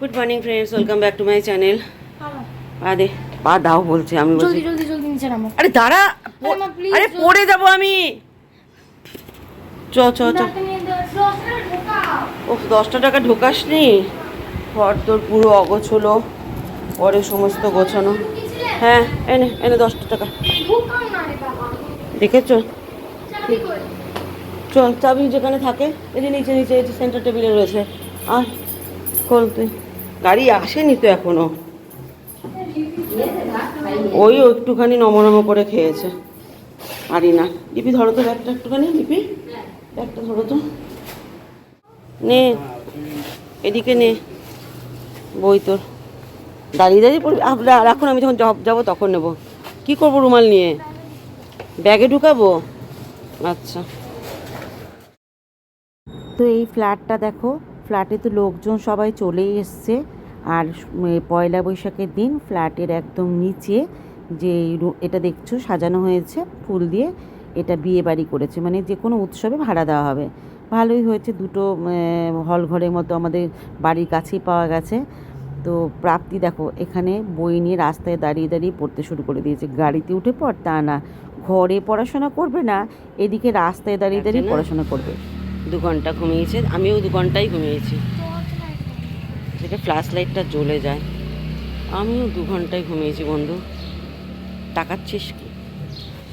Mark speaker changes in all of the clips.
Speaker 1: Good morning friends, welcome back to my channel. পা দাও বলছে, আমি বলছি
Speaker 2: জলদি জলদি জলদি নিচে নামো।
Speaker 1: আরে দাঁড়া,
Speaker 2: আরে মা, please,
Speaker 1: আরে
Speaker 2: জলদি।
Speaker 1: পড়ে যাবো আমি। চ চ চ। ও 10টা টাকা ঢোকাসনি, ঘর তোর পুরো অগোছলো, পরে সমস্ত গোছানো। হ্যাঁ এনে এনে 10টা টাকা দেখেছো? চল, চাবি যেখানে থাকে এই যে নিচে নিচে, এই যে সেন্টার টেবিলে রয়েছে। আর খোল তুই। গাড়ি আসেনি তো এখনো। ওই একটুখানি নমনম করে খেয়েছে। পারি না। লিপি ধরো তো ব্যাগটা একটুখানি, লিপি ব্যাগটা ধরো তো। নে এদিকে নে বই তোর। দাঁড়িয়ে দাঁড়িয়ে পড়বি? এখন আমি যখন যাবো তখন নেবো। কি করবো রুমাল নিয়ে? ব্যাগে ঢুকাবো? আচ্ছা।
Speaker 3: তো এই ফ্ল্যাটটা দেখো, ফ্ল্যাটে তো লোকজন সবাই চলেই এসছে। আর পয়লা বৈশাখের দিন ফ্ল্যাটের একদম নিচে যে এটা দেখছো সাজানো হয়েছে ফুল দিয়ে, এটা বিয়ে বাড়ি করেছে, মানে যে কোনো উৎসবে ভাড়া দেওয়া হবে। ভালোই হয়েছে, দুটো হল ঘরের মতো আমাদের বাড়ির কাছেই পাওয়া গেছে। তো প্রাপ্তি দেখো এখানে বই নিয়ে রাস্তায় দাঁড়িয়ে দাঁড়িয়ে পড়তে শুরু করে দিয়েছে। গাড়িতে উঠে পড় তা না, ঘরে পড়াশোনা করবে না, এদিকে রাস্তায় দাঁড়িয়ে দাঁড়িয়ে পড়াশোনা করবে।
Speaker 1: 2 ঘন্টা ঘুমিয়েছে, আমিও 2 ঘন্টাই ঘুমিয়েছি। সেটা ফ্ল্যাশ লাইটটা জ্বলে যায়। আমিও 2 ঘন্টায় ঘুমিয়েছি বন্ধু। তাকাচ্ছিস কি?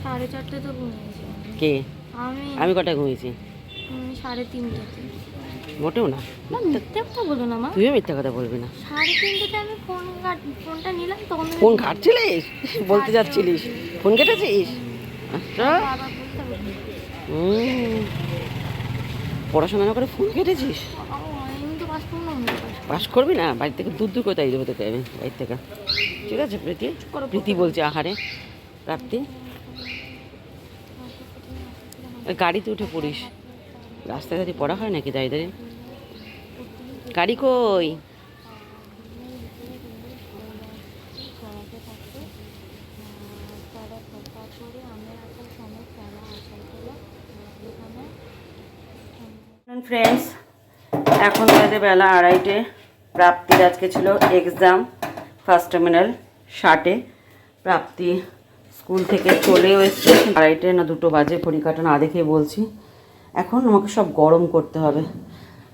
Speaker 2: 4:30 তো ঘুমিয়েছি
Speaker 1: কে?
Speaker 2: আমি।
Speaker 1: আমি কটায় ঘুমিয়েছি?
Speaker 2: 3:30-তে।
Speaker 1: মোটেও না।
Speaker 2: না, মিথ্যে কথা বলো না মা।
Speaker 1: তুইও মিথ্যা কথা বলবি না।
Speaker 2: 3:30-তে আমি ফোনটা নিলাম তখন
Speaker 1: ফোন ঘাটছিলিস? বলতে যাচ্ছিলিস ফোন কেটেছিস? আচ্ছা।
Speaker 2: বাবা বলতে বলতে
Speaker 1: পড়াশোনা না করে ফোন কেটেছিস?
Speaker 2: আমি তো পাস করবো না।
Speaker 1: পাস করবি না? বাড়ি থেকে দূর দূর কোথায় দেবো তোকে আমি বাড়ি থেকে। ঠিক আছে প্রীতি? প্রীতি বলছে আহারে প্রাপ্তি। ওই গাড়িতে উঠে পড়িস, রাস্তায় দাঁড়িয়ে পড়া হয় নাকি দাঁড়িয়ে দাঁড়িয়ে? গাড়ি কই? ফ্রেন্ডস, এখন বাজে বেলা 2:30। প্রাপ্তির আজকে ছিল এক্সাম, ফার্স্ট টার্মিনাল 60-এ। প্রাপ্তি স্কুল থেকে চলেও এসছে 2:30 না 2 বাজে, পরীক্ষাটা না দেখে বলছি। এখন আমাকে সব গরম করতে হবে।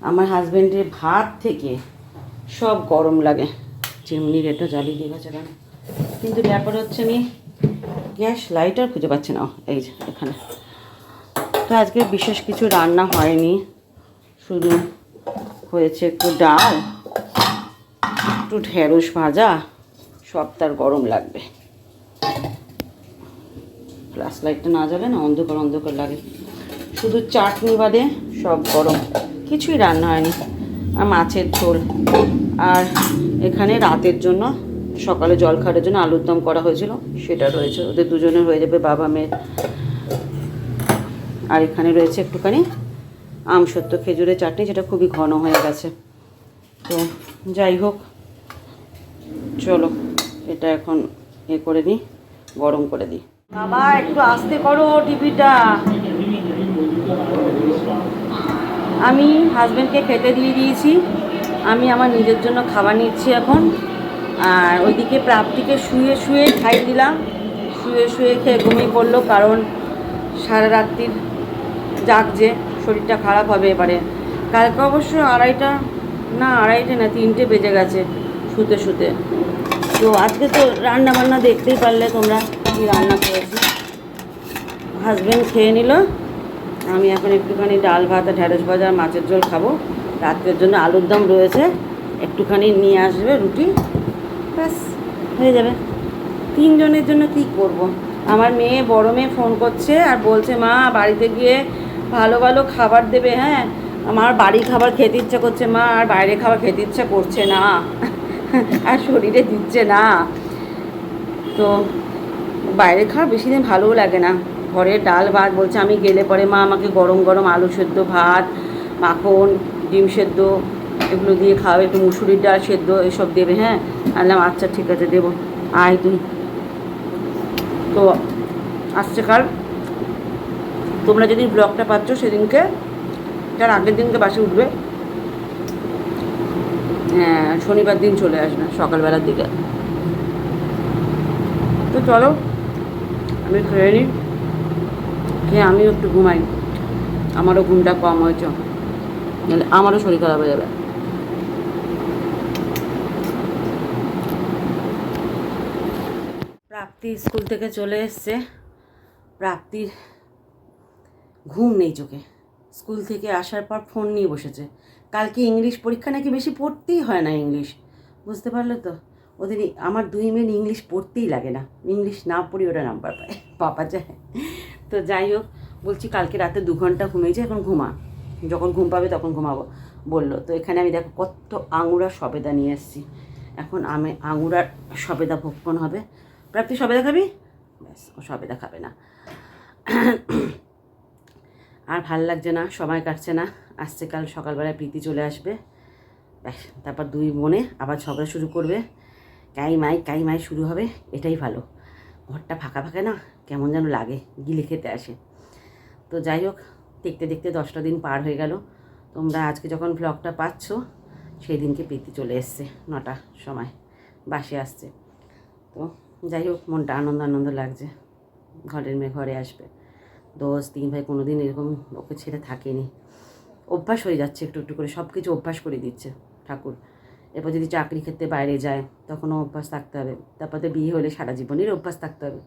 Speaker 1: আমার হাজব্যান্ডের ভাত থেকে সব গরম লাগে। চিমনির এটা জ্বালিয়ে দিয়ে গেছে কেন? কিন্তু ব্যাপার হচ্ছে আমি গ্যাস লাইটার খুঁজে পাচ্ছি না। এই যে এখানে। তো আজকে বিশেষ কিছু রান্না হয়নি, শুধু হয়েছে একটু ডাল, একটু ঢেঁড়স ভাজা। সব তার গরম লাগবে। ফ্ল্যাশ লাইটটা না জ্বলে না, অন্ধকার অন্ধকার লাগে। শুধু চাটনি বাদে সব গরম, কিছুই রান্না হয়নি। আর মাছের ঝোল। আর এখানে রাতের জন্য, সকালে জল খাওয়ার জন্য আলুর দম করা হয়েছিল, সেটা রয়েছে। ওদের দুজনের হয়ে যাবে, বাবা মেয়ের। আর এখানে রয়েছে একটুখানি আমসত্ত্ব খেজুরের চাটনি, যেটা খুবই ঘন হয়ে গেছে। তো যাই হোক, চলো এটা এখন করে নিই, গরম করে দিই। বাবা একটু আস্তে করো টিভিটা। আমি হাজব্যান্ডকে খেতে দিয়ে দিয়েছি, আমি আমার নিজের জন্য খাবার নিচ্ছি এখন। আর ওইদিকে প্রাপ্তিকে শুয়ে শুয়ে খাই দিলাম, শুয়ে শুয়ে খেয়ে ঘুমিয়ে পড়লো, কারণ সারা রাত্রির জাগছে, শরীরটা খারাপ হবে এবারে। কালকে অবশ্য 2:30 না 3টে বেজে গেছে শুতে শুতে। তো আজকে তো রান্না বান্না দেখতেই পারলে তোমরা কী রান্না করেছি। হাজব্যান্ড খেয়ে নিল, আমি এখন একটুখানি ডাল ভাত আর ঢেঁড়স ভাজা আর মাছের ঝোল খাবো। রাত্রের জন্য আলুর দম রয়েছে, একটুখানি নিয়ে আসবে রুটি, ব্যাস হয়ে যাবে। 3 জনের জন্য কী করব। আমার মেয়ে, বড় মেয়ে ফোন করছে আর বলছে মা বাড়িতে গিয়ে ভালো ভালো খাবার দেবে। হ্যাঁ, আমার বাড়ির খাবার খেতে ইচ্ছা করছে মা, আর বাইরে খাবার খেতে ইচ্ছা করছে না, আর শরীরে দিচ্ছে না। তো বাইরের খাবার বেশি দিন ভালোও লাগে না। ঘরের ডাল ভাত বলছে, আমি গেলে পরে মা আমাকে গরম গরম আলু সেদ্ধ ভাত, মাখন, ডিম সেদ্ধ এগুলো দিয়ে খাওয়াবে, একটু মুসুরির ডাল সেদ্ধ এসব দেবে। হ্যাঁ, আনলাম আচ্ছা ঠিক আছে দেবো, আয় তুই। তো আসছে কাল, তোমরা যেদিন ব্লগটা পাচ্ছ সেদিনকে, তার আগের দিনকে বাসে উঠবে। হ্যাঁ, শনিবার দিন চলে আসবে সকালবেলার দিকে। তো চলো আমি খেয়ে নিই, খেয়ে আমিও একটু ঘুমাই, আমারও ঘুমটা কম হয়েছে, নাহলে আমারও শরীর খারাপ হয়ে যাবে। প্রাপ্তি স্কুল থেকে চলে এসছে। প্রাপ্তির ঘুম নেই চোখে, স্কুল থেকে আসার পর ফোন নিয়ে বসেছে। কালকে ইংলিশ পরীক্ষা নাকি বেশি পড়তেই হয় না ইংলিশ, বুঝতে পারলে তো? ওদের আমার 2 মেয়ের ইংলিশ পড়তেই লাগে না, ইংলিশ না পড়ি ওরা নাম্বার পায়, পাপা যায়। তো যাই হোক, বলছি কালকে রাতে 2 ঘন্টা ঘুমিয়েছে, এখন ঘুমা, যখন ঘুম পাবে তখন ঘুমাবো বললো। তো এখানে আমি দেখো কত আঙুরার সবেদা নিয়ে এসেছি, এখন আমি আঙুরার সবেদা ভক্ষণ হবে। প্রাপ্তি সবেদা খাবি? ব্যাস, ও সবেদা খাবে না। আর ভাল লাগছে না, সময় কাটছে না। আসছে কাল সকালবেলায় প্রীতি চলে আসবে, ব্যাস তারপর 2 বোনে আবার ঝগড়া শুরু করবে, কাই মাই শুরু হবে। এটাই ভালো, ঘরটা ফাঁকা ফাঁকা না কেমন যেন লাগে, গিলে খেতে আসে। তো যাই হোক, দেখতে দেখতে 10টা দিন পার হয়ে গেল। তোমরা আজকে যখন ভ্লগটা পাচ্ছ সেই দিনকে প্রীতি চলে এসছে 9টার সময়, বাসে আসছে। তো যাই হোক, মনটা আনন্দ লাগছে, ঘরের মেয়ে ঘরে আসবে। 3 ভাই কোনো দিন এরকম ওকে ছেড়ে থাকেনি, অভ্যাস হয়ে যাচ্ছে একটু একটু করে, সব কিছু অভ্যাস করে দিচ্ছে ঠাকুর। এরপর যদি চাকরি ক্ষেত্রে বাইরে যায় তখনও অভ্যাস থাকতে হবে, তারপরে বিয়ে হলে সারা জীবনের অভ্যাস থাকতে হবে।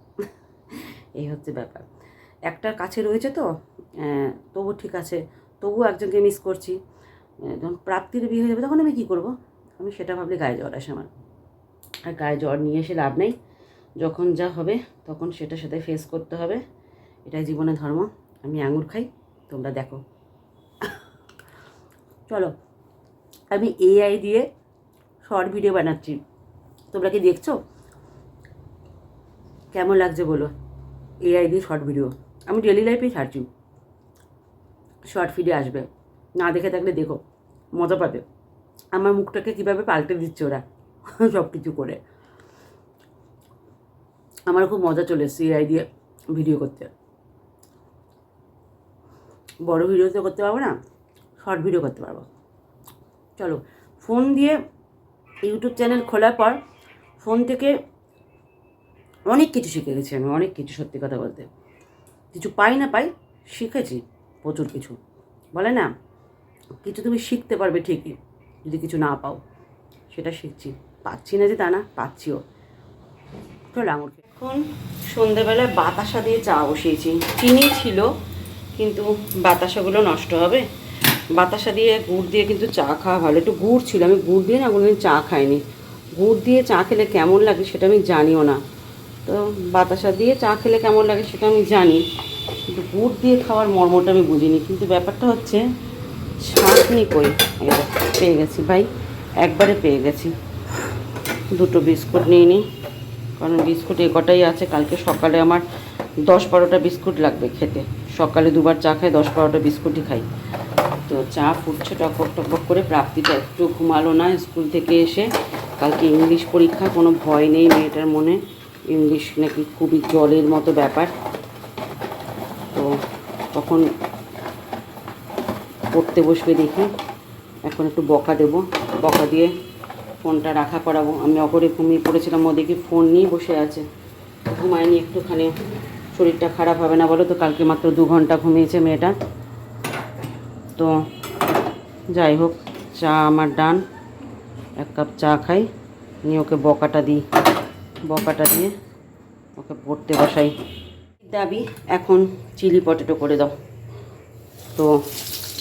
Speaker 1: এই হচ্ছে ব্যাপার। একটার কাছে রয়েছে তো তবু ঠিক আছে, তবু একজনকে মিস করছি। যখন প্রাপ্তির বিয়ে হয়ে যাবে তখন আমি কী করবো? আমি সেটা ভাবলে গায়ে জ্বর আসে আমার। আর গায়ে জ্বর নিয়ে এসে লাভ নেই, যখন যা হবে তখন সেটার সাথে ফেস করতে হবে, এটাই জীবনের ধর্ম। আমি আঙুর খাই, তোমরা দেখো। চলো, আমি AI দিয়ে শর্ট ভিডিও বানাচ্ছি, তোমরা কি দেখছো? কেমন লাগছে বলো? AI দিয়ে শর্ট ভিডিও আমি ডেলি লাইফেই ছাড়ছি, শর্ট ভিডিও আসবে, না দেখে থাকলে দেখো, মজা পাবে। আমার মুখটাকে কীভাবে পাল্টে দিচ্ছে ওরা সব কিছু করে। আমার খুব মজা চলে এসছে AI দিয়ে ভিডিও করতে। বড় ভিডিও তো করতে পারবো না, শর্ট ভিডিও করতে পারবো। চলো, ফোন দিয়ে ইউটিউব চ্যানেল খোলার পর ফোন থেকে অনেক কিছু শিখে গেছি আমি, অনেক কিছু, সত্যি কথা বলতে। কিছু পাই না পাই, শিখেছি প্রচুর কিছু। বলে না, কিছু তুমি শিখতে পারবে ঠিকই যদি কিছু না পাও, সেটা শিখছি। পাচ্ছি না যে তা না, পাচ্ছিও। চলো আঙুর। এখন সন্ধেবেলায় বাতাসা দিয়ে চা বসিয়েছি, চিনি ছিল কিন্তু বাতাসাগুলো নষ্ট হবে, বাতাসা দিয়ে গুড় দিয়ে কিন্তু চা খাওয়া ভালো। একটু গুড় ছিল, আমি গুড় দিয়ে না কোনোদিন চা খাইনি, গুড় দিয়ে চা খেলে কেমন লাগে সেটা আমি জানিও না। তো বাতাসা দিয়ে চা খেলে কেমন লাগে সেটা আমি জানি, কিন্তু গুড় দিয়ে খাওয়ার মর্মটা আমি বুঝিনি। কিন্তু ব্যাপারটা হচ্ছে ছাঁকনি কই, পেয়ে গেছি ভাই, একবারে পেয়ে গেছি। 2টো বিস্কুট নিয়ে নিই, কারণ বিস্কুট এ কটাই আছে। কালকে সকালে আমার 10-12টা বিস্কুট লাগবে খেতে, সকালে 2বার চা খাই, 10-12টা বিস্কুটই খাই। তো চা ফুটছে টকবক টকবক করে। প্রাপ্তিটা একটু ঘুমালো না স্কুল থেকে এসে, কালকে ইংলিশ পরীক্ষা, কোনো ভয় নেই মেয়েটার মনে, ইংলিশ নাকি খুবই জলের মতো ব্যাপার। তো তখন পড়তে বসবে দেখি, এখন একটু বকা দেবো, বকা দিয়ে ফোনটা রাখা করাবো। আমি অপরে ঘুমিয়ে পড়েছিলাম, ওদিকে ফোন নিয়ে বসে আছে, ঘুমায়নি একটুখানি, শরীরটা খারাপ হবে না বলো তো? কালকে মাত্র 2 ঘন্টা ঘুমিয়েছে মেয়েটা। তো যাই হোক, চা আমার ডান, 1 কাপ চা খাই, নিয়ে ওকে বকাটা দিই, বকাটা দিয়ে ওকে পড়তে বসাই। দাবি এখন চিলি পটেটো করে দাও, তো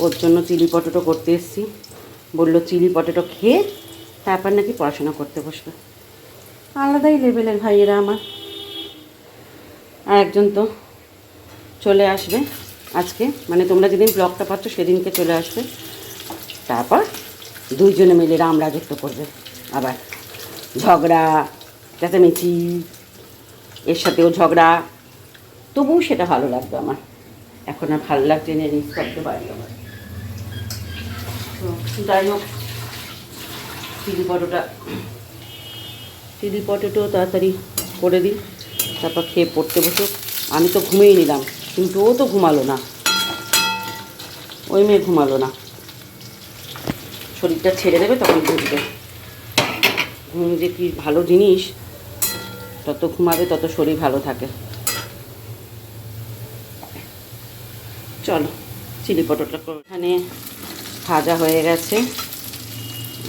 Speaker 1: ওর জন্য চিলি পটেটো করতে এসেছি। বললো চিলি পটেটো খেয়ে তারপর নাকি পড়াশোনা করতে বসবে। আলাদাই লেভেলের ভাইয়েরা আমার। আর একজন তো চলে আসবে আজকে, মানে তোমরা যেদিন ব্লগটা পাচ্ছ সেদিনকে চলে আসবে, তারপর 2 জনে মিলে রামরাজত্ব করবে, আবার ঝগড়া চেঁচামেচি, এর সাথেও ঝগড়া, তবুও সেটা ভালো লাগবে আমার। এখন আর ভালো লাগছে না, রিস্ক করতে পারি আমার। তো যাই হোক, চিলি পটেটো তাড়াতাড়ি করে দিই, তারপর খেয়ে পড়তে বসুক। আমি তো ঘুমিয়ে নিলাম, কিন্তু ও তো ঘুমালো না, ওই মেয়ে ঘুমালো না, শরীরটা ছেড়ে দেবে তখন বুঝবে। ঘুম যে কি ভালো জিনিস, তত ঘুমাবে তত শরীর ভালো থাকে। চলো চিলি পটোটা করো। এখানে ভাজা হয়ে গেছে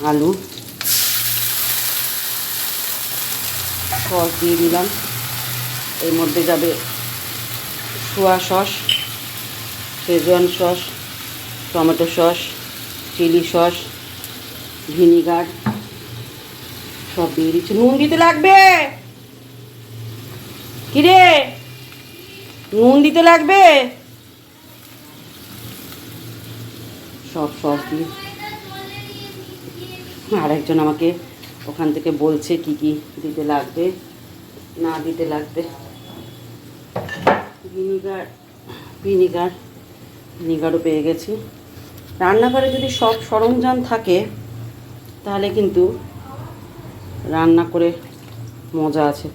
Speaker 1: আলু, সস দিয়ে দিলাম, এর মধ্যে যাবে soya sauce, Schezwan sauce, tomato sauce, chilli sauce, vinegar সব দিয়ে দিচ্ছি। নুন দিতে লাগবে, কিরে নুন দিতে লাগবে, সব সস দিয়ে। আরেকজন আমাকে ওখান থেকে বলছে কি কি দিতে লাগবে না দিতে লাগবে। ভিনিগারও পেয়ে গেছি। রান্নাঘরে যদি সব সরঞ্জাম থাকে তাহলে কিন্তু রান্না করে মজা আছে।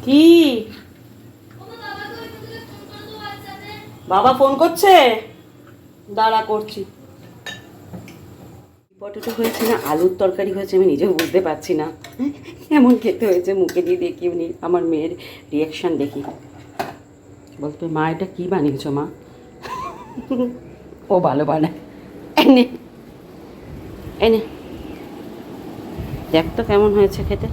Speaker 1: কি বাবা ফোন করছে, দাঁড়া করছি। পটেটো হয়েছে না আলুর তরকারি হয়েছে আমি নিজেও বুঝতে পারছি না, কেমন খেতে হয়েছে। মুখে দিয়ে দেখি আমার মেয়ের রিয়াকশান দেখি, বলতে মা এটা কী বানিয়েছো মা? ও ভালো বানায়। এনে এনে দেখ তো কেমন হয়েছে খেতে।